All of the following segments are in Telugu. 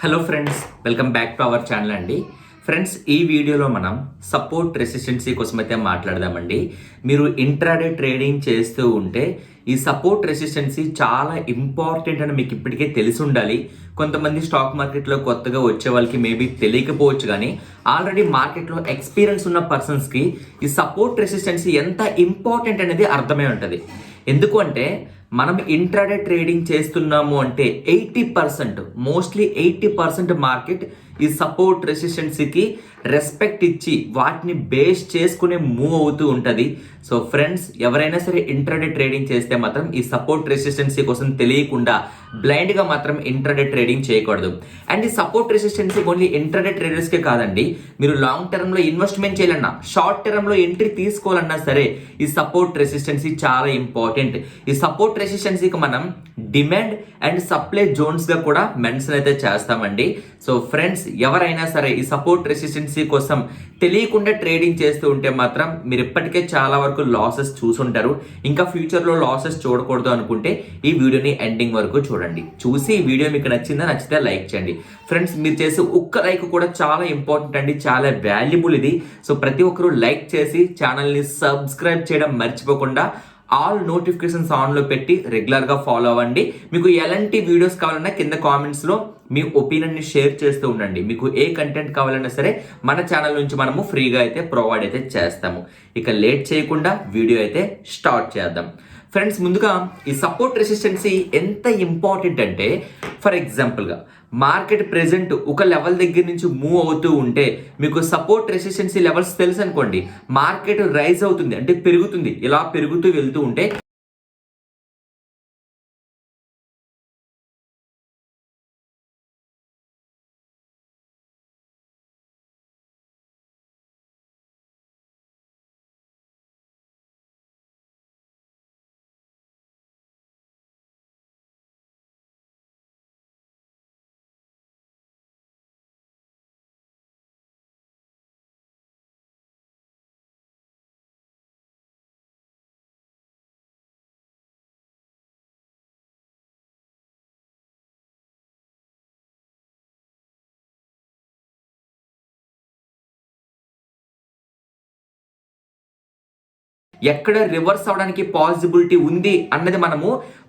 Hello friends, welcome back to our channel అండి. ఫ్రెండ్స్, ఈ వీడియోలో మనం సపోర్ట్ రెసిస్టెన్సీ కోసం అయితే మాట్లాడదామండి. మీరు ఇంట్రాడే ట్రేడింగ్ చేస్తూ ఉంటే ఈ సపోర్ట్ రెసిస్టెన్సీ చాలా ఇంపార్టెంట్ అని మీకు ఇప్పటికే తెలిసి ఉండాలి. కొంతమంది స్టాక్ మార్కెట్లో కొత్తగా వచ్చే వాళ్ళకి మేబీ తెలియకపోవచ్చు, కానీ ఆల్రెడీ మార్కెట్లో ఎక్స్పీరియన్స్ ఉన్న పర్సన్స్కి ఈ సపోర్ట్ రెసిస్టెన్సీ ఎంత ఇంపార్టెంట్ అనేది అర్థమై ఉంటుంది. ఎందుకు అంటే మనం ఇంట్రాడే ట్రేడింగ్ చేస్తున్నాము అంటే 80%, మోస్ట్లీ 80% మార్కెట్ ఈ సపోర్ట్ రెసిస్టెన్సీకి రెస్పెక్ట్ ఇచ్చి వాటిని బేస్ చేసుకునే మూవ్ అవుతూ ఉంటుంది. సో ఫ్రెండ్స్, ఎవరైనా సరే ఇంట్రాడే ట్రేడింగ్ చేస్తే మాత్రం ఈ సపోర్ట్ రెసిస్టెన్సీ కోసం తెలియకుండా బ్లైండ్గా మాత్రం ఇంట్రాడే ట్రేడింగ్ చేయకూడదు. అండ్ ఈ సపోర్ట్ రెసిస్టెన్సీ ఓన్లీ ఇంట్రాడే ట్రేడర్స్కే కాదండి. మీరు లాంగ్ టర్మ్లో ఇన్వెస్ట్మెంట్ చేయాలన్నా, షార్ట్ టర్మ్లో ఎంట్రీ తీసుకోవాలన్నా సరే ఈ సపోర్ట్ రెసిస్టెన్సీ చాలా ఇంపార్టెంట్. ఈ సపోర్ట్ రెసిస్టెన్సీకి మనం డిమాండ్ అండ్ సప్లై జోన్స్గా కూడా మెన్షన్ అయితే చేస్తామండి. సో ఫ్రెండ్స్, ఎవరైనా సరే ఈ సపోర్ట్ రెసిస్టెన్సీ కోసం తెలియకుండా ట్రేడింగ్ చేస్తూ ఉంటే మాత్రం మీరు ఇప్పటికే చాలా వరకు లాసెస్ చూసుంటారు. ఇంకా ఫ్యూచర్లో లాసెస్ చూడకూడదు అనుకుంటే ఈ వీడియోని ఎండింగ్ వరకు చూడండి. చూసి ఈ వీడియో మీకు నచ్చితే లైక్ చేయండి. ఫ్రెండ్స్, మీరు చేసే ఒక్క లైక్ కూడా చాలా ఇంపార్టెంట్ అండి, చాలా వాల్యుబుల్ ఇది. సో ప్రతి ఒక్కరూ లైక్ చేసి ఛానల్ని సబ్స్క్రైబ్ చేయడం మర్చిపోకుండా ఆల్ నోటిఫికేషన్స్ ఆన్లో పెట్టి రెగ్యులర్గా ఫాలో అవ్వండి. మీకు ఎలాంటి వీడియోస్ కావాలన్నా కింద కామెంట్స్లో మీ ఒపీనియన్ని షేర్ చేస్తూ ఉండండి. మీకు ఏ కంటెంట్ కావాలన్నా సరే మన ఛానల్ నుంచి మనము ఫ్రీగా అయితే ప్రొవైడ్ అయితే చేస్తాము. ఇక లేట్ చేయకుండా వీడియో అయితే స్టార్ట్ చేద్దాం. ఫ్రెండ్స్, ముందుగా ఈ సపోర్ట్ రెసిస్టెన్సీ ఎంత ఇంపార్టెంట్ అంటే, ఫర్ ఎగ్జాంపుల్గా మార్కెట్ ప్రెజెంట్ ఒక లెవెల్ దగ్గర నుంచి మూవ్ అవుతూ ఉంటే మీకు సపోర్ట్ రెసిస్టెన్సీ లెవెల్స్ తెలుసు అనుకోండి. మార్కెట్ రైజ్ అవుతుంది అంటే పెరుగుతుంది, ఇలా పెరుగుతూ వెళ్తూ ఉంటే ఎక్కడ రివర్స్ అవడానికి పాసిబిలిటీ ఉంది అన్నది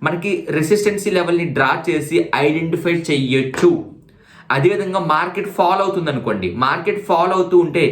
మనకి రెసిస్టెన్సీ లెవెల్ని డ్రా చేసి ఐడెంటిఫై చెయ్యొచ్చు. అదేవిధంగా మార్కెట్ ఫాలో అవుతుంది అనుకోండి, మార్కెట్ ఫాలో అవుతూ ఉంటే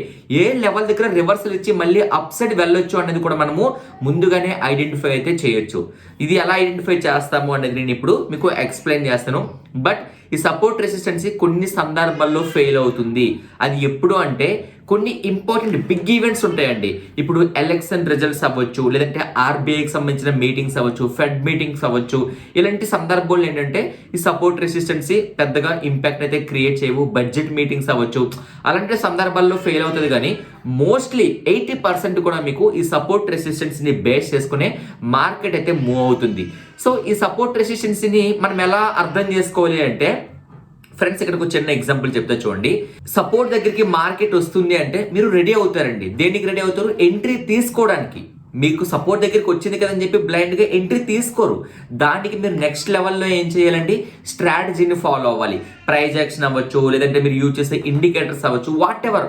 ఏ లెవెల్ దగ్గర రివర్సల్ ఇచ్చి మళ్ళీ అప్ సైడ్ వెళ్ళొచ్చు అనేది కూడా మనము ముందుగానే ఐడెంటిఫై అయితే చేయొచ్చు. ఇది ఎలా ఐడెంటిఫై చేస్తాము అనేది నేను ఇప్పుడు మీకు ఎక్స్ప్లెయిన్ చేస్తాను. బట్ ఈ సపోర్ట్ రెసిస్టెన్సీ కొన్ని సందర్భాల్లో ఫెయిల్ అవుతుంది. అది ఎప్పుడు అంటే కొన్ని ఇంపార్టెంట్ బిగ్ ఈవెంట్స్ ఉంటాయండి. ఇప్పుడు ఎలక్షన్ రిజల్ట్స్ అవ్వచ్చు, లేదంటే ఆర్బీఐకి సంబంధించిన మీటింగ్స్ అవ్వచ్చు, ఫెడ్ మీటింగ్స్ అవ్వచ్చు. ఇలాంటి సందర్భాల్లో ఏంటంటే ఈ సపోర్ట్ రెసిస్టెన్సీ పెద్దగా ఇంపాక్ట్ అయితే క్రియేట్ చేయవు. బడ్జెట్ మీటింగ్స్ అవ్వచ్చు, అలాంటి సందర్భాల్లో ఫెయిల్ అవుతుంది. కానీ మోస్ట్లీ 80% కూడా మీకు ఈ సపోర్ట్ రెసిస్టెన్సీని బేస్ చేసుకునే మార్కెట్ అయితే మూవ్ అవుతుంది. సో ఈ సపోర్ట్ రెసిస్టెన్సీని మనం ఎలా అర్థం చేసుకోవాలి అంటే, ఫ్రెండ్స్, ఇక్కడ ఒక చిన్న ఎగ్జాంపుల్ చెప్తా చూడండి. సపోర్ట్ దగ్గరికి మార్కెట్ వస్తుంది అంటే మీరు రెడీ అవుతారండి. దేనికి రెడీ అవుతారు? ఎంట్రీ తీసుకోవడానికి. మీకు సపోర్ట్ దగ్గరికి వచ్చింది కదని చెప్పి బ్లైండ్గా ఎంట్రీ తీసుకోరు. దానికి మీరు నెక్స్ట్ లెవెల్లో ఏం చేయాలండి? స్ట్రాటజీని ఫాలో అవ్వాలి. ప్రైజ్ యాక్షన్ అవ్వచ్చు, లేదంటే మీరు యూజ్ చేసే ఇండికేటర్స్ అవ్వచ్చు, వాట్ ఎవర్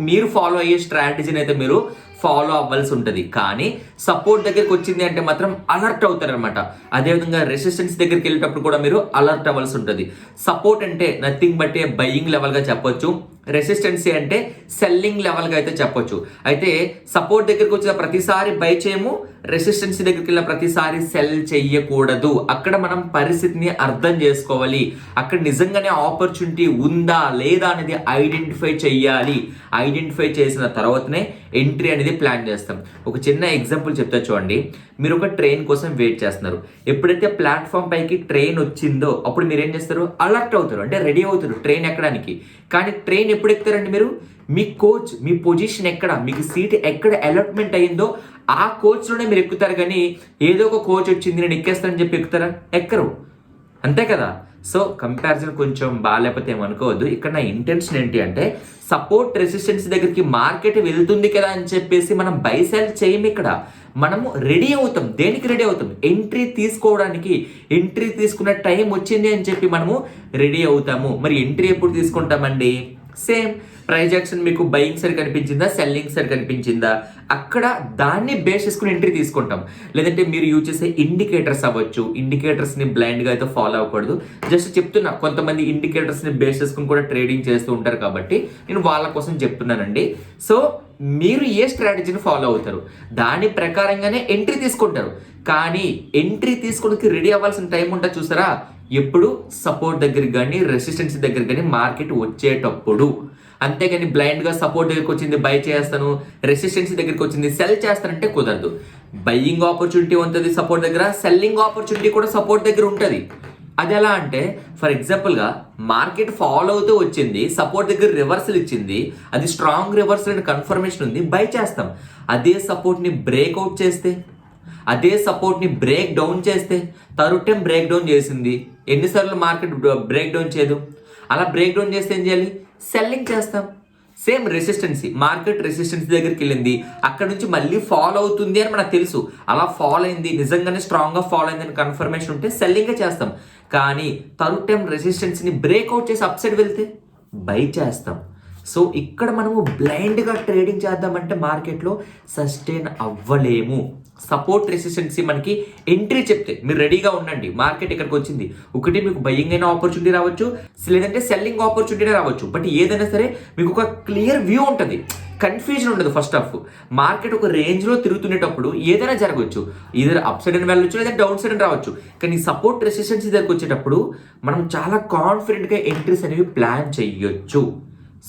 మీరు ఫాలో అయ్యే స్ట్రాటజీని అయితే మీరు ఫాలో అవ్వాల్సి ఉంటుంది. కానీ సపోర్ట్ దగ్గరికి వచ్చింది అంటే మాత్రం అలర్ట్ అవుతారనమాట. అదేవిధంగా రెసిస్టెన్స్ దగ్గరికి వెళ్ళేటప్పుడు కూడా మీరు అలర్ట్ అవ్వాల్సి ఉంటుంది. సపోర్ట్ అంటే నథింగ్ బట్ ఏ బయింగ్ లెవెల్గా చెప్పొచ్చు, రెసిస్టెన్సీ అంటే సెల్లింగ్ లెవెల్గా అయితే చెప్పొచ్చు. అయితే సపోర్ట్ దగ్గరికి వచ్చిన ప్రతిసారి బై చేయము, రెసిస్టెన్సీ దగ్గరికి వెళ్ళిన ప్రతిసారి సెల్ చెయ్యకూడదు. అక్కడ మనం పరిస్థితిని అర్థం చేసుకోవాలి. అక్కడ నిజంగానే ఆపర్చునిటీ ఉందా లేదా అనేది ఐడెంటిఫై చెయ్యాలి. ఐడెంటిఫై చేసిన తర్వాతనే ఎంట్రీ అనేది ప్లాన్ చేస్తాం. ఒక చిన్న ఎగ్జాంపుల్ చెప్తా చూడండి. మీరు ఒక ట్రైన్ కోసం వెయిట్ చేస్తున్నారు. ఎప్పుడైతే ప్లాట్ఫామ్ పైకి ట్రైన్ వచ్చిందో అప్పుడు మీరు ఏం చేస్తారు? అలర్ట్ అవుతారు, అంటే రెడీ అవుతారు ట్రైన్ ఎక్కడానికి. కానీ ట్రైన్ ఎప్పుడు ఎక్కుతారండి మీరు? మీ కోచ్, మీ పొజిషన్ ఎక్కడ, మీకు సీట్ ఎక్కడ అలాట్మెంట్ అయ్యిందో ఆ కోచ్లోనే మీరు ఎక్కుతారు. కానీ ఏదో ఒక కోచ్ వచ్చింది నేను ఎక్కేస్తానని చెప్పి ఎక్కుతారా? ఎక్కరు, అంతే కదా. సో కంపారిజన్ కొంచెం బాగాలేకపోతే ఏమనుకోవద్దు. ఇక్కడ నా ఇంటెన్షన్ ఏంటి అంటే సపోర్ట్ రెసిస్టెన్స్ దగ్గరికి మార్కెట్ వెళ్తుంది కదా అని చెప్పేసి మనం బై సెల్ చేయము. ఇక్కడ మనము రెడీ అవుతాం. దేనికి రెడీ అవుతాం? ఎంట్రీ తీసుకోవడానికి. ఎంట్రీ తీసుకున్న టైం వచ్చింది అని చెప్పి మనము రెడీ అవుతాము. మరి ఎంట్రీ ఎప్పుడు తీసుకుంటామండి? సేమ్ ప్రైస్ యాక్షన్ మీకు బయింగ్ సైడ్ కనిపించిందా, సెల్లింగ్ సైడ్ కనిపించిందా, అక్కడ దాన్ని బేస్ చేసుకుని ఎంట్రీ తీసుకుంటాం. లేదంటే మీరు యూజ్ చేసే ఇండికేటర్స్ అవ్వచ్చు. ఇండికేటర్స్ని బ్లైండ్గా అయితే ఫాలో అవ్వకూడదు. జస్ట్ చెప్తున్నా, కొంతమంది ఇండికేటర్స్ని బేస్ చేసుకుని కూడా ట్రేడింగ్ చేస్తూ ఉంటారు కాబట్టి నేను వాళ్ళ కోసం చెప్తున్నానండి. సో మీరు ఏ స్ట్రాటజీని ఫాలో అవుతారు దాని ప్రకారంగానే ఎంట్రీ తీసుకుంటారు. కానీ ఎంట్రీ తీసుకోవడానికి రెడీ అవ్వాల్సిన టైం ఉంటుంది చూసారా, ఎప్పుడు సపోర్ట్ దగ్గరికి కానీ రెసిస్టెన్స్ దగ్గర కానీ మార్కెట్ వచ్చేటప్పుడు. అంతేగాని బ్లైండ్గా సపోర్ట్ దగ్గరికి వచ్చింది బై చేస్తాను, రెసిస్టెన్స్ దగ్గరికి వచ్చింది సెల్ చేస్తానంటే కుదరదు. బయ్యింగ్ ఆపర్చునిటీ ఉంటుంది సపోర్ట్ దగ్గర, సెల్లింగ్ ఆపర్చునిటీ కూడా సపోర్ట్ దగ్గర ఉంటుంది. అది ఎలా అంటే ఫర్ ఎగ్జాంపుల్గా మార్కెట్ ఫాలో అవుతూ వచ్చింది, సపోర్ట్ దగ్గర రివర్సల్ ఇచ్చింది, అది స్ట్రాంగ్ రివర్సల్ అండ్ కన్ఫర్మేషన్ ఉంది, బై చేస్తాం. అదే సపోర్ట్ని బ్రేక్అవుట్ చేస్తే, అదే సపోర్ట్ని బ్రేక్ డౌన్ చేస్తే, థర్డ్ టైం బ్రేక్ డౌన్ చేసింది, ఎన్నిసార్లు మార్కెట్ బ్రేక్ డౌన్ చేయదు, అలా బ్రేక్ డౌన్ చేస్తే ఏం చేయాలి? సెల్లింగ్ చేస్తాం. సేమ్ రెసిస్టెన్సీ, మార్కెట్ రెసిస్టెన్స్ దగ్గరికి వెళ్ళింది, అక్కడ నుంచి మళ్ళీ ఫాలో అవుతుంది అని మనకు తెలుసు, అలా ఫాలో అయింది, నిజంగానే స్ట్రాంగ్గా ఫాలో అయింది అని కన్ఫర్మేషన్ ఉంటే సెల్లింగే చేస్తాం. కానీ థర్డ్ టైం రెసిస్టెన్స్ని బ్రేక్అవుట్ చేసి అప్ సైడ్ వెళ్తే బై చేస్తాం. సో ఇక్కడ మనము బ్లైండ్గా ట్రేడింగ్ చేద్దామంటే మార్కెట్లో సస్టైన్ అవ్వలేము. సపోర్ట్ రెసిస్టెన్సీ మనకి ఎంట్రీ చెప్తే మీరు రెడీగా ఉండండి. మార్కెట్ ఇక్కడికి వచ్చింది, ఒకటి మీకు బయ్యింగ్ అయిన ఆపర్చునిటీ రావచ్చు, లేదంటే సెల్లింగ్ ఆపర్చునిటీ రావచ్చు. బట్ ఏదైనా సరే మీకు ఒక క్లియర్ వ్యూ ఉంటుంది, కన్ఫ్యూజన్ ఉండదు. ఫస్ట్ ఆఫ్ మార్కెట్ ఒక రేంజ్లో తిరుగుతునేటప్పుడు ఏదైనా జరగవచ్చు, ఏదైనా అప్ సైడ్ అని వెళ్ళవచ్చు లేదా డౌన్ సైడ్ అని రావచ్చు. కానీ సపోర్ట్ రెసిస్టెన్సీ దగ్గరికి వచ్చేటప్పుడు మనం చాలా కాన్ఫిడెంట్గా ఎంట్రీస్ అనేవి ప్లాన్ చేయొచ్చు.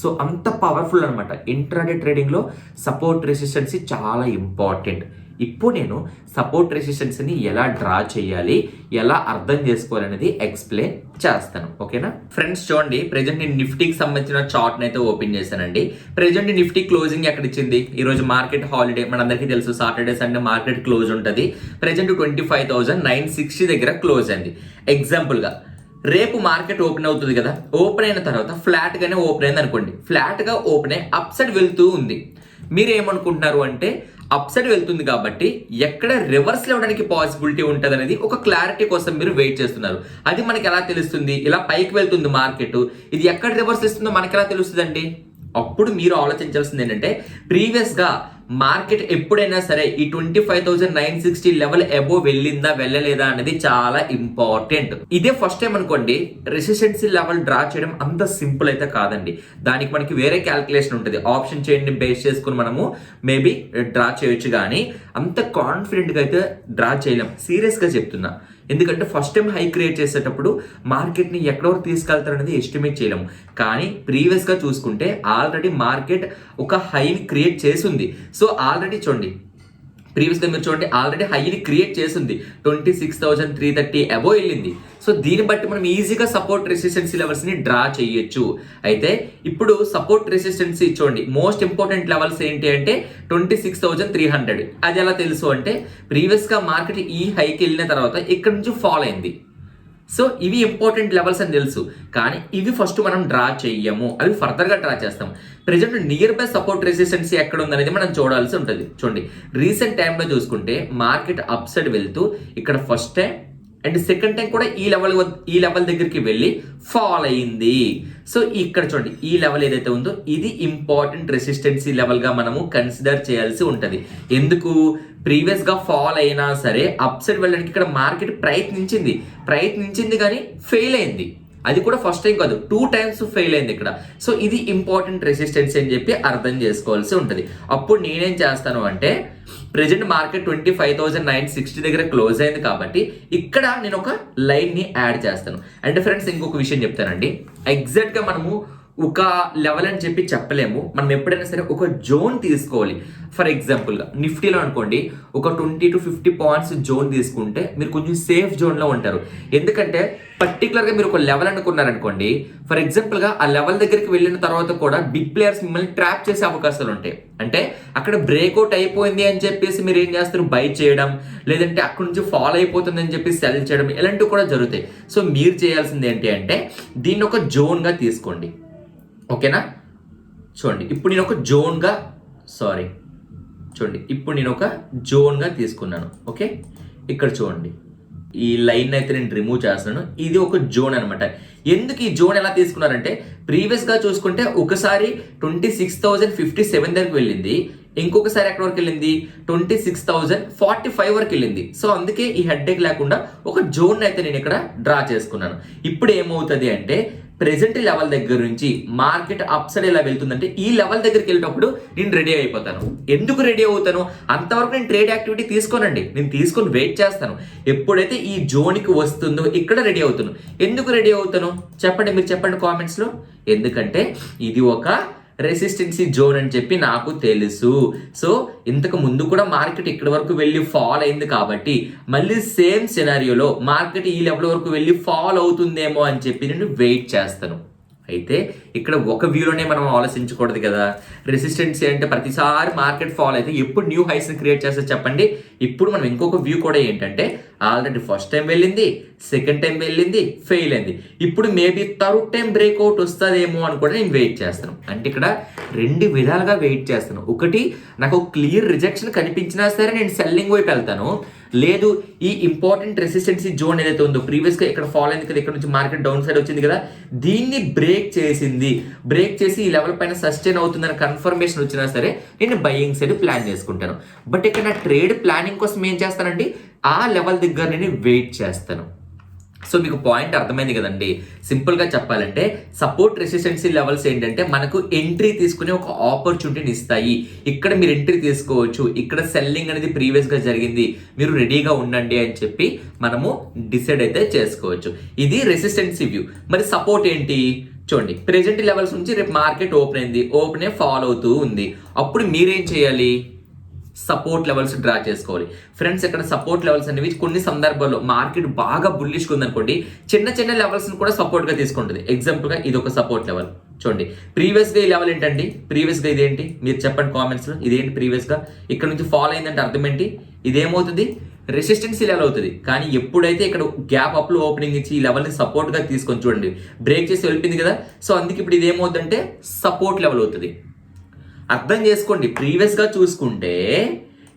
సో అంత పవర్ఫుల్ అనమాట. ఇంట్రాడే ట్రేడింగ్లో సపోర్ట్ రెసిస్టెన్సీ చాలా ఇంపార్టెంట్. ఇప్పుడు నేను సపోర్ట్ రెసిస్టెన్స్ని ఎలా డ్రా చేయాలి, ఎలా అర్థం చేసుకోవాలనేది ఎక్స్ప్లెయిన్ చేస్తాను. ఓకేనా ఫ్రెండ్స్? చూడండి, ప్రెజెంట్ నేను నిఫ్టీకి సంబంధించిన చార్ట్ని అయితే ఓపెన్ చేశానండి. ప్రెజెంట్ నిఫ్టీ క్లోజింగ్ ఎక్కడ ఇచ్చింది? ఈరోజు మార్కెట్ హాలిడే, మనందరికీ తెలుసు, సాటర్డే సండే మార్కెట్ క్లోజ్ ఉంటుంది. ప్రెజెంట్ 25,960 దగ్గర క్లోజ్ అయింది. ఎగ్జాంపుల్గా రేపు మార్కెట్ ఓపెన్ అవుతుంది కదా, ఓపెన్ అయిన తర్వాత ఫ్లాట్గానే ఓపెన్ అయింది అనుకోండి. ఫ్లాట్గా ఓపెన్ అయ్యి అప్ సైడ్ వెళ్తూ ఉంది. మీరు ఏమనుకుంటున్నారు అంటే అప్ సైడ్ వెళ్తుంది కాబట్టి ఎక్కడ రివర్స్ అవ్వడానికి పాసిబిలిటీ ఉంటుంది అనేది ఒక క్లారిటీ కోసం మీరు వెయిట్ చేస్తున్నారు. అది మనకి ఎలా తెలుస్తుంది? ఇలా పైకి వెళ్తుంది మార్కెట్, ఇది ఎక్కడ రివర్స్ ఇస్తుందో మనకి ఎలా తెలుస్తుంది అండి? అప్పుడు మీరు ఆలోచించాల్సింది ఏంటంటే ప్రీవియస్గా మార్కెట్ ఎప్పుడైనా సరే ఈ 25,960 లెవెల్ అబోవ్ వెళ్ళిందా వెళ్ళలేదా అనేది చాలా ఇంపార్టెంట్. ఇదే ఫస్ట్ టైం అనుకోండి, రెసిస్టెన్సీ లెవెల్ డ్రా చేయడం అంత సింపుల్ అయితే కాదండి. దానికి మనకి వేరే క్యాల్కులేషన్ ఉంటుంది. ఆప్షన్ చైన్ని బేస్ చేసుకుని మనము మేబీ డ్రా చేయొచ్చు, కానీ అంత కాన్ఫిడెంట్గా అయితే డ్రా చేయలేం. సీరియస్గా చెప్తున్నా. ఎందుకంటే ఫస్ట్ టైం హై క్రియేట్ చేసేటప్పుడు మార్కెట్ని ఎక్కడెవరు తీసుకెళ్తారు అనేది ఎస్టిమేట్ చేయలేము. కానీ ప్రీవియస్గా చూసుకుంటే ఆల్రెడీ మార్కెట్ ఒక హైని క్రియేట్ చేసింది. సో ఆల్రెడీ చూడండి, ప్రీవియస్గా మీరు చూడండి, ఆల్రెడీ హైని క్రియేట్ చేసింది, 26,330 అబోవ్ వెళ్ళింది. సో దీన్ని బట్టి మనం ఈజీగా సపోర్ట్ రెసిస్టెన్సీ లెవెల్స్ని డ్రా చేయొచ్చు. అయితే ఇప్పుడు సపోర్ట్ రెసిస్టెన్సీ చూడండి, మోస్ట్ ఇంపార్టెంట్ లెవెల్స్ ఏంటి అంటే 26,300. అది ఎలా తెలుసు అంటే ప్రీవియస్గా మార్కెట్ ఈ హైకి వెళ్ళిన తర్వాత ఇక్కడ నుంచి ఫాల్ అయింది. సో ఇవి ఇంపార్టెంట్ లెవెల్స్ అని తెలుసు, కానీ ఇవి ఫస్ట్ మనం డ్రా చెయ్యము, అవి ఫర్దర్గా డ్రా చేస్తాం. Present near by support resistancy ఎక్కడ ఉందనేది మనం చూడాల్సి ఉంటుంది. చూడండి, రీసెంట్ టైంలో చూసుకుంటే మార్కెట్ అప్ సైడ్ వెళ్తూ ఇక్కడ first time and second time కూడా ఈ లెవెల్ దగ్గరికి వెళ్ళి ఫాల్ అయింది. సో ఇక్కడ చూడండి, ఈ లెవెల్ ఏదైతే ఉందో ఇది ఇంపార్టెంట్ రెసిస్టెన్సీ లెవెల్గా మనము కన్సిడర్ చేయాల్సి ఉంటుంది. ఎందుకు? ప్రీవియస్గా ఫాల్ అయినా సరే అప్ సైడ్ వెళ్ళడానికి ఇక్కడ మార్కెట్ ప్రయత్నించింది కానీ ఫెయిల్ అయింది. అది కూడా ఫస్ట్ టైం కాదు, 2 times ఫెయిల్ అయింది ఇక్కడ. సో ఇది ఇంపార్టెంట్ రెసిస్టెన్స్ అని చెప్పి అర్థం చేసుకోవాల్సి ఉంటుంది. అప్పుడు నేనేం చేస్తాను అంటే ప్రెజెంట్ మార్కెట్ 25,960 దగ్గర క్లోజ్ అయింది కాబట్టి ఇక్కడ నేను ఒక లైన్ని యాడ్ చేస్తాను. అంటే ఫ్రెండ్స్ ఇంకొక విషయం చెప్తానండి, ఎగ్జాక్ట్గా మనము ఒక లెవెల్ అని చెప్పి చెప్పలేము. మనం ఎప్పుడైనా సరే ఒక జోన్ తీసుకోవాలి. ఫర్ ఎగ్జాంపుల్గా నిఫ్టీలో అనుకోండి, ఒక 20 to 50 పాయింట్స్ జోన్ తీసుకుంటే మీరు కొంచెం సేఫ్ జోన్లో ఉంటారు. ఎందుకంటే పర్టికులర్గా మీరు ఒక లెవెల్ అనుకున్నారనుకోండి, ఫర్ ఎగ్జాంపుల్గా ఆ లెవెల్ దగ్గరికి వెళ్ళిన తర్వాత కూడా బిగ్ ప్లేయర్స్ మిమ్మల్ని ట్రాప్ చేసే అవకాశాలు ఉంటాయి. అంటే అక్కడ బ్రేక్అవుట్ అయిపోయింది అని చెప్పేసి మీరు ఏం చేస్తారు, బై చేయడం, లేదంటే అక్కడ నుంచి ఫాల్ అయిపోతుంది అని చెప్పి సెల్ చేయడం, ఇలాంటివి కూడా జరుగుతాయి. సో మీరు చేయాల్సింది ఏంటి అంటే దీన్ని ఒక జోన్గా తీసుకోండి. ఓకేనా? చూడండి, ఇప్పుడు నేను ఒక జోన్గా తీసుకున్నాను. ఓకే, ఇక్కడ చూడండి, ఈ లైన్ అయితే నేను రిమూవ్ చేస్తున్నాను. ఇది ఒక జోన్ అనమాట. ఎందుకు ఈ జోన్ ఎలా తీసుకున్నారంటే ప్రీవియస్గా చూసుకుంటే ఒకసారి 26,057 దగ్గరికి వెళ్ళింది, ఇంకొకసారి ఎక్కడ వరకు వెళ్ళింది 26,045 వరకు వెళ్ళింది. సో అందుకే ఈ హెడ్ఏక్ లేకుండా ఒక జోన్ అయితే నేను ఇక్కడ డ్రా చేసుకున్నాను. ఇప్పుడు ఏమవుతుంది అంటే ప్రెసెంట్ లెవెల్ దగ్గర నుంచి మార్కెట్ అప్ సైడ్ ఎలా వెళ్తుందంటే ఈ లెవెల్ దగ్గరికి వెళ్ళినప్పుడు నేను రెడీ అయిపోతాను. ఎందుకు రెడీ అవుతాను? అంతవరకు నేను ట్రేడ్ యాక్టివిటీ తీసుకోనండి, నేను తీసుకొని వెయిట్ చేస్తాను. ఎప్పుడైతే ఈ జోన్కి వస్తుందో ఇక్కడ రెడీ అవుతాను. ఎందుకు రెడీ అవుతాను చెప్పండి, మీరు చెప్పండి కామెంట్స్లో. ఎందుకంటే ఇది ఒక రెసిస్టెన్సీ జోన్ అని చెప్పి నాకు తెలుసు. సో ఇంతకు ముందు కూడా మార్కెట్ ఇక్కడ వరకు వెళ్ళి ఫాల్ అయింది కాబట్టి మళ్ళీ సేమ్ సినారియోలో మార్కెట్ ఈ లెవెల్ వరకు వెళ్ళి ఫాల్ అవుతుందేమో అని చెప్పి నేను వెయిట్ చేస్తాను. అయితే ఇక్కడ ఒక వ్యూలోనే మనం ఆలోచించకూడదు కదా. రెసిస్టెన్సీ అంటే ప్రతిసారి మార్కెట్ ఫాల్ అయితే ఎప్పుడు న్యూ హైస్ క్రియేట్ చేస్తే చెప్పండి. ఇప్పుడు మనం ఇంకొక వ్యూ కూడా ఏంటంటే ఆల్రెడీ ఫస్ట్ టైం వెళ్ళింది, సెకండ్ టైం వెళ్ళింది, ఫెయిల్ అయింది. ఇప్పుడు మేబీ థర్డ్ టైం బ్రేక్అవుట్ వస్తుందేమో అని కూడా నేను వెయిట్ చేస్తాను. అంటే ఇక్కడ రెండు విధాలుగా వెయిట్ చేస్తాను. ఒకటి, నాకు క్లియర్ రిజెక్షన్ కనిపించినా సరే నేను సెల్లింగ్ వైపు వెళ్తాను. లేదు, ఈ ఇంపార్టెంట్ రెసిస్టెన్సీ జోన్ ఏదైతే ఉందో ప్రీవియస్గా ఇక్కడ ఫాల్ అయింది కదా, ఇక్కడ నుంచి మార్కెట్ డౌన్ సైడ్ వచ్చింది కదా, దీన్ని బ్రేక్ చేసి ఈ లెవెల్ పైన సస్టైన్ అవుతుందని కన్ఫర్మేషన్ వచ్చినా సరే నేను బయింగ్ సైడ్ ప్లాన్ చేసుకుంటాను. బట్ ఇక్కడ నా ట్రేడ్ ప్లానింగ్ కోసం ఏం చేస్తానండి, ఆ లెవెల్ దగ్గర నేను వెయిట్ చేస్తాను. సో మీకు పాయింట్ అర్థమైంది కదండి. సింపుల్గా చెప్పాలంటే సపోర్ట్ రెసిస్టెన్సీ లెవెల్స్ ఏంటంటే మనకు ఎంట్రీ తీసుకునే ఒక ఆపర్చునిటీని ఇస్తాయి. ఇక్కడ మీరు ఎంట్రీ తీసుకోవచ్చు. ఇక్కడ సెల్లింగ్ అనేది ప్రీవియస్గా జరిగింది, మీరు రెడీగా ఉండండి అని చెప్పి మనము డిసైడ్ అయితే చేసుకోవచ్చు. ఇది రెసిస్టెన్సీ వ్యూ. మరి సపోర్ట్ ఏంటి చూడండి, ప్రెజెంట్ లెవెల్స్ నుంచి రేపు మార్కెట్ ఓపెన్ ఫాల్ అవుతూ ఉంది. అప్పుడు మీరేం చేయాలి, సపోర్ట్ లెవెల్స్ డ్రా చేసుకోవాలి. ఫ్రెండ్స్, ఇక్కడ సపోర్ట్ లెవెల్స్ అనేవి కొన్ని సందర్భాల్లో మార్కెట్ బాగా బుల్లిష్గా ఉందనుకోండి, చిన్న లెవెల్స్ని కూడా సపోర్ట్గా తీసుకుంటుంది. ఎగ్జాంపుల్గా ఇది ఒక సపోర్ట్ లెవెల్ చూడండి. ప్రీవియస్గా ఈ లెవెల్ ఏంటండి, ప్రీవియస్గా ఇదేంటి మీరు చెప్పండి కామెంట్స్లో. ఇదేంటి ప్రీవియస్గా ఇక్కడ నుంచి ఫాల్ అయిందంటే అర్థం ఏంటి, ఇదేమవుతుంది రెసిస్టెన్సీ లెవెల్ అవుతుంది. కానీ ఎప్పుడైతే ఇక్కడ గ్యాప్ అప్లో ఓపెనింగ్ ఇచ్చి ఈ లెవెల్ని సపోర్ట్గా తీసుకొని చూడండి, బ్రేక్ చేసి వెళ్ళిపోయింది కదా. సో అందుకే ఇప్పుడు ఇది ఏమవుతుందంటే సపోర్ట్ లెవెల్ అవుతుంది. అర్థం చేసుకోండి. ప్రీవియస్గా చూసుకుంటే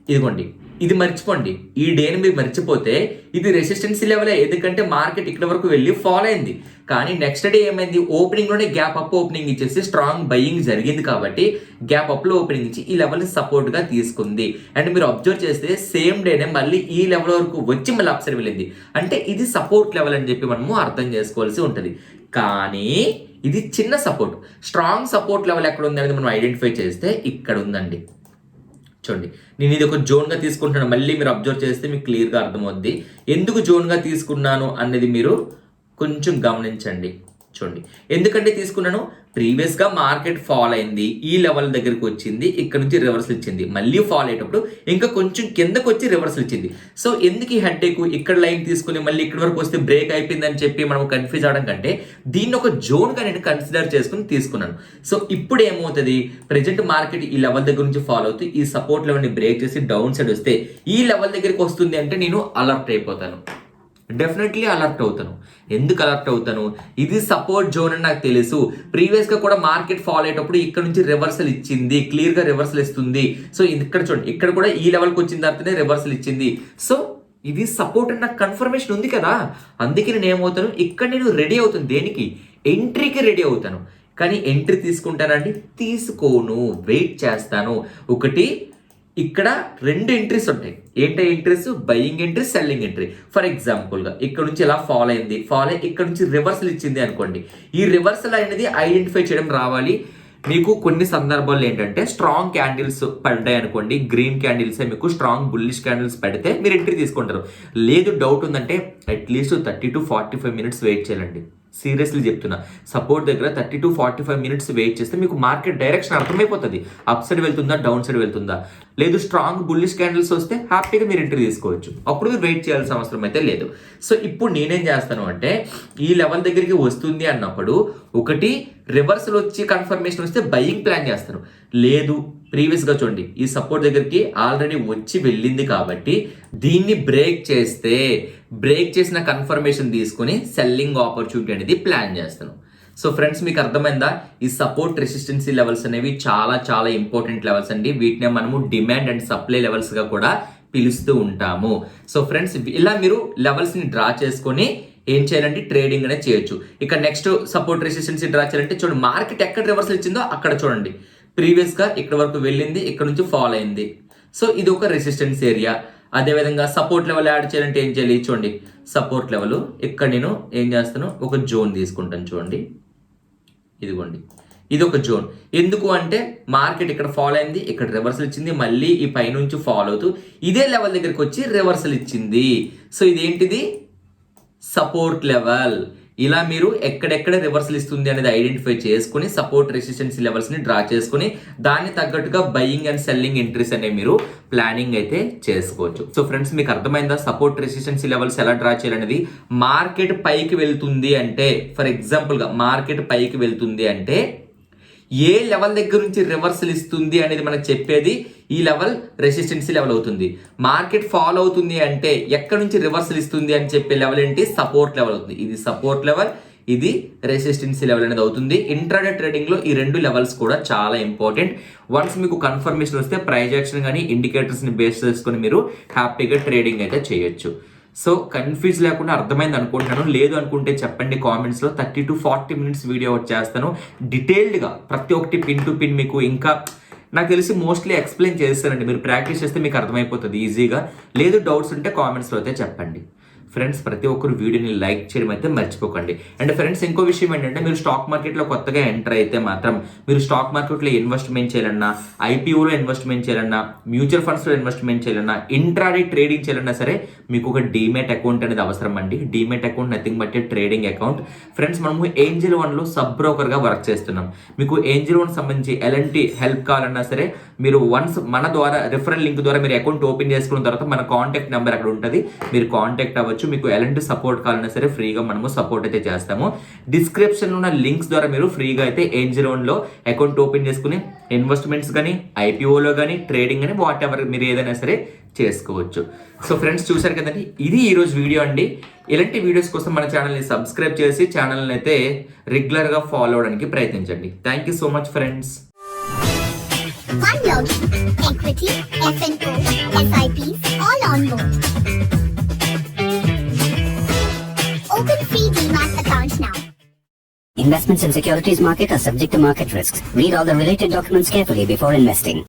ఇదిగోండి, ఇది మర్చిపోండి, ఈ డేని మీరు మర్చిపోతే ఇది రెసిస్టెన్సీ లెవెలే. ఎందుకంటే మార్కెట్ ఇక్కడ వరకు వెళ్ళి ఫాల్ అయింది. కానీ నెక్స్ట్ డే ఏమైంది, ఓపెనింగ్లోనే గ్యాప్ అప్ ఓపెనింగ్ ఇచ్చేసి స్ట్రాంగ్ బయింగ్ జరిగింది కాబట్టి గ్యాప్ అప్లో ఓపెనింగ్ ఇచ్చి ఈ లెవెల్ని సపోర్ట్గా తీసుకుంది. అండ్ మీరు అబ్జర్వ్ చేస్తే సేమ్ డేనే మళ్ళీ ఈ లెవెల్ వరకు వచ్చి మళ్ళీ అప్సైడ్ వెళ్ళింది. అంటే ఇది సపోర్ట్ లెవెల్ అని చెప్పి మనము అర్థం చేసుకోవాల్సి ఉంటుంది. కానీ ఇది చిన్న సపోర్ట్. స్ట్రాంగ్ సపోర్ట్ లెవెల్ ఎక్కడ ఉంది అనేది మనం ఐడెంటిఫై చేస్తే ఇక్కడ ఉందండి. చూడండి, నేను ఇది ఒక జోన్గా తీసుకుంటున్నాను. మళ్ళీ మీరు అబ్జర్వ్ చేస్తే మీకు క్లియర్గా అర్థమవుద్ది. ఎందుకు జోన్గా తీసుకున్నాను అనేది మీరు కొంచెం గమనించండి. చూడండి, ఎందుకంటే తీసుకున్నాను, ప్రీవియస్గా మార్కెట్ ఫాల్ అయింది, ఈ లెవెల్ దగ్గరికి వచ్చింది, ఇక్కడ నుంచి రివర్సల్ ఇచ్చింది, మళ్ళీ ఫాల్ అయ్యేటప్పుడు ఇంకా కొంచెం కిందకు వచ్చి రివర్సల్ ఇచ్చింది. సో ఎందుకు ఈ హెడ్ఏక్, ఇక్కడ లైన్ తీసుకుని మళ్ళీ ఇక్కడ వరకు వస్తే బ్రేక్ అయిపోయిందని చెప్పి మనం కన్ఫ్యూజ్ అవడం కంటే దీన్ని ఒక జోన్గా నేను కన్సిడర్ చేసుకుని తీసుకున్నాను. సో ఇప్పుడు ఏమవుతుంది, ప్రెజెంట్ మార్కెట్ ఈ లెవెల్ దగ్గర నుంచి ఫాలో అవుతూ ఈ సపోర్ట్ లెవెల్ని బ్రేక్ చేసి డౌన్ సైడ్ వస్తే ఈ లెవెల్ దగ్గరికి వస్తుంది అంటే నేను అలర్ట్ అయిపోతాను, డెఫినెట్లీ అలర్ట్ అవుతాను. ఎందుకు అలర్ట్ అవుతాను, ఇది సపోర్ట్ జోన్ అని నాకు తెలుసు. ప్రీవియస్గా కూడా మార్కెట్ ఫాల్ అయ్యేటప్పుడు ఇక్కడ నుంచి రివర్సల్ ఇచ్చింది, క్లియర్గా రివర్సల్ ఇస్తుంది. సో ఇక్కడ చూడండి, ఇక్కడ కూడా ఈ లెవెల్కి వచ్చిన తర్వాతనే రివర్సల్ ఇచ్చింది. సో ఇది సపోర్ట్ అని నాకు కన్ఫర్మేషన్ ఉంది కదా. అందుకే నేను ఏమవుతాను, ఇక్కడ నేను రెడీ అవుతాను. దేనికి, ఎంట్రీకి రెడీ అవుతాను. కానీ ఎంట్రీ తీసుకుంటానండి, తీసుకోను, వెయిట్ చేస్తాను. ఒకటి, ఇక్కడ రెండు ఎంట్రీస్ ఉంటాయి. ఏంటో entries, buying entry, selling entry. For ఎగ్జాంపుల్గా ఇక్కడ నుంచి ఇలా ఫాల్ అయింది, ఫాల్ అయ్యి ఇక్కడ నుంచి రివర్సల్ ఇచ్చింది అనుకోండి. ఈ రివర్సల్ అనేది ఐడెంటిఫై చేయడం రావాలి. మీకు కొన్ని సందర్భాల్లో ఏంటంటే స్ట్రాంగ్ క్యాండిల్స్ పడ్డాయి అనుకోండి, గ్రీన్ క్యాండిల్స్ మీకు స్ట్రాంగ్ బుల్లిష్ క్యాండిల్స్ పెడితే మీరు ఎంట్రీ తీసుకుంటారు. లేదు, డౌట్ ఉందంటే అట్లీస్ట్ 30 to 45 minutes వెయిట్ చేయాలండి. సీరియస్లీ చెప్తున్నా, సపోర్ట్ దగ్గర 30 to 45 minutes వెయిట్ చేస్తే మీకు మార్కెట్ డైరెక్షన్ అర్థమైపోతుంది. అప్ సైడ్ వెళ్తుందా, డౌన్ సైడ్ వెళ్తుందా. లేదు స్ట్రాంగ్ బుల్లిష్ క్యాండిల్స్ వస్తే హ్యాపీగా మీరు ఎంట్రీ తీసుకోవచ్చు. అప్పుడు మీరు వెయిట్ చేయాల్సిన అవసరం అయితే లేదు. సో ఇప్పుడు నేనేం చేస్తాను అంటే, ఈ లెవెల్ దగ్గరికి వస్తుంది అన్నప్పుడు ఒకటి రివర్సల్ వచ్చి కన్ఫర్మేషన్ వస్తే బయింగ్ ప్లాన్ చేస్తాను. లేదు ప్రీవియస్గా చూడండి ఈ సపోర్ట్ దగ్గరికి ఆల్రెడీ వచ్చి వెళ్ళింది కాబట్టి దీన్ని బ్రేక్ చేసిన కన్ఫర్మేషన్ తీసుకుని సెల్లింగ్ ఆపర్చునిటీ అనేది ప్లాన్ చేస్తాను. సో ఫ్రెండ్స్ మీకు అర్థమైందా, ఈ సపోర్ట్ రెసిస్టెన్సీ లెవెల్స్ అనేవి చాలా చాలా ఇంపార్టెంట్ లెవెల్స్ అండి. వీటిని మనము డిమాండ్ అండ్ సప్లై లెవెల్స్ గా కూడా పిలుస్తూ ఉంటాము. సో ఫ్రెండ్స్ ఇలా మీరు లెవెల్స్ ని డ్రా చేసుకొని ఏం చేయాలంటే ట్రేడింగ్ అనేది చేయొచ్చు. ఇక నెక్స్ట్ సపోర్ట్ రెసిస్టెన్సీ డ్రా చేయాలంటే చూడండి, మార్కెట్ ఎక్కడ రివర్సల్ ఇచ్చిందో అక్కడ చూడండి. ప్రీవియస్ గా ఇక్కడ వరకు వెళ్ళింది, ఇక్కడ నుంచి ఫాల్ అయింది. సో ఇది ఒక రెసిస్టెన్స్ ఏరియా. అదేవిధంగా సపోర్ట్ లెవెల్ యాడ్ చేయాలంటే ఏం చేయాలి చూడండి, సపోర్ట్ లెవెల్ ఇక్కడ నేను ఏం చేస్తాను, ఒక జోన్ తీసుకుంటాను చూడండి. ఇదిగోండి ఇది ఒక జోన్. ఎందుకు అంటే మార్కెట్ ఇక్కడ ఫాలో అయింది, ఇక్కడ రివర్సల్ ఇచ్చింది, మళ్ళీ ఈ పైనుంచి ఫాలో అవుతూ ఇదే లెవెల్ దగ్గరికి వచ్చి రివర్సల్ ఇచ్చింది. సో ఇదేంటిది, సపోర్ట్ లెవెల్. ఇలా మీరు ఎక్కడెక్కడ రివర్సల్ ఇస్తుంది అనేది ఐడెంటిఫై చేసుకుని సపోర్ట్ రెసిస్టెన్సీ లెవెల్స్ ని డ్రా చేసుకుని దాన్ని తగ్గట్టుగా బయింగ్ అండ్ సెల్లింగ్ ఎంట్రీస్ అనేవి మీరు ప్లానింగ్ అయితే చేసుకోవచ్చు. సో ఫ్రెండ్స్ మీకు అర్థమైందా, సపోర్ట్ రెసిస్టెన్సీ లెవెల్స్ ఎలా డ్రా చేయాలనేది. మార్కెట్ పైకి వెళ్తుంది అంటే, ఫర్ ఎగ్జాంపుల్ గా మార్కెట్ పైకి వెళ్తుంది అంటే ఏ లెవెల్ దగ్గర నుంచి రివర్సల్ ఇస్తుంది అనేది మనకు చెప్పేది ఈ లెవెల్ రెసిస్టెన్సీ లెవెల్ అవుతుంది. మార్కెట్ ఫాలో అవుతుంది అంటే ఎక్కడ నుంచి రివర్సల్ ఇస్తుంది అని చెప్పే లెవెల్ ఏంటి, సపోర్ట్ లెవెల్ అవుతుంది. ఇది సపోర్ట్ లెవెల్, ఇది రెసిస్టెన్సీ లెవెల్ అనేది అవుతుంది. ఇంట్రాడే ట్రేడింగ్ లో ఈ రెండు లెవెల్స్ కూడా చాలా ఇంపార్టెంట్. వన్స్ మీకు కన్ఫర్మేషన్ వస్తే ప్రైస్ యాక్షన్ కానీ ఇండికేటర్స్ ని బేస్ చేసుకొని మీరు హ్యాపీగా ట్రేడింగ్ అయితే చేయొచ్చు. సో కన్ఫ్యూజ్ లేకుండా అర్థమైంది అనుకుంటున్నాను. లేదు అనుకుంటే చెప్పండి కామెంట్స్లో. 30 to 40 minutes వీడియో వచ్చేస్తాను డీటెయిల్డ్గా ప్రతి ఒక్కటి పిన్ టు పిన్. మీకు ఇంకా నాకు తెలిసి మోస్ట్లీ ఎక్స్ప్లెయిన్ చేస్తానండి. మీరు ప్రాక్టీస్ చేస్తే మీకు అర్థమైపోతుంది ఈజీగా. లేదు డౌట్స్ ఉంటే కామెంట్స్లో అయితే చెప్పండి. ఫ్రెండ్స్ ప్రతి ఒక్కరు వీడియోని లైక్ చేయడం అయితే మర్చిపోకండి. అండ్ ఫ్రెండ్స్ ఇంకో విషయం ఏంటంటే, మీరు స్టాక్ మార్కెట్లో కొత్తగా ఎంటర్ అయితే మాత్రం మీరు స్టాక్ మార్కెట్లో ఇన్వెస్ట్మెంట్ చేయాలన్నా, ఐపీఓలో ఇన్వెస్ట్మెంట్ చేయాలన్నా, మ్యూచువల్ ఫండ్స్లో ఇన్వెస్ట్మెంట్ చేయాలన్నా, ఇంట్రాడే ట్రేడింగ్ చేయాలన్నా సరే మీకు ఒక డీమెట్ అకౌంట్ అనేది అవసరం అండి. Demat account nothing but trading account. Friends మనము ఏంజల్ వన్లో సబ్ బ్రోకర్గా వర్క్ చేస్తున్నాం. మీకు ఏంజల్ వన్ సంబంధించి ఎలాంటి హెల్ప్ కావాలన్నా సరే మీరు వన్స్ మన ద్వారా రిఫరల్ లింక్ ద్వారా మీరు అకౌంట్ ఓపెన్ చేసుకున్న తర్వాత మన కాంటాక్ట్ నెంబర్ అక్కడ ఉంటుంది, మీరు కాంటాక్ట్ అవ్వచ్చు. మీకు ఎలాంటి సపోర్ట్ కావాలన్నా సరే ఫ్రీగా మనము సపోర్ట్ అయితే చేస్తాము. డిస్క్రిప్షన్ లో ఉన్న లింక్స్ ద్వారా మీరు ఫ్రీగా అయితే ఏంజల్ వన్ లో అకౌంట్ ఓపెన్ చేసుకుని ఇన్వెస్ట్మెంట్స్ కానీ, ఐపీఓలో కానీ, ట్రేడింగ్ కానీ, వాట్ ఎవర్ మీరు ఏదైనా సరే చేసుకోవచ్చు. సో ఫ్రెండ్స్ చూసారు కదండి, ఇది ఈ రోజు వీడియో అండి. ఇలాంటి వీడియోస్ కోసం మన ఛానల్ని సబ్స్క్రైబ్ చేసి ఛానల్ని అయితే రెగ్యులర్గా ఫాలో అవడానికి ప్రయత్నించండి. Thank you so much friends. Equity, F&O, SIPs, all on board. Open free Demat accounts now. Investments in securities market are subject to market risks. Read all the related documents carefully before investing.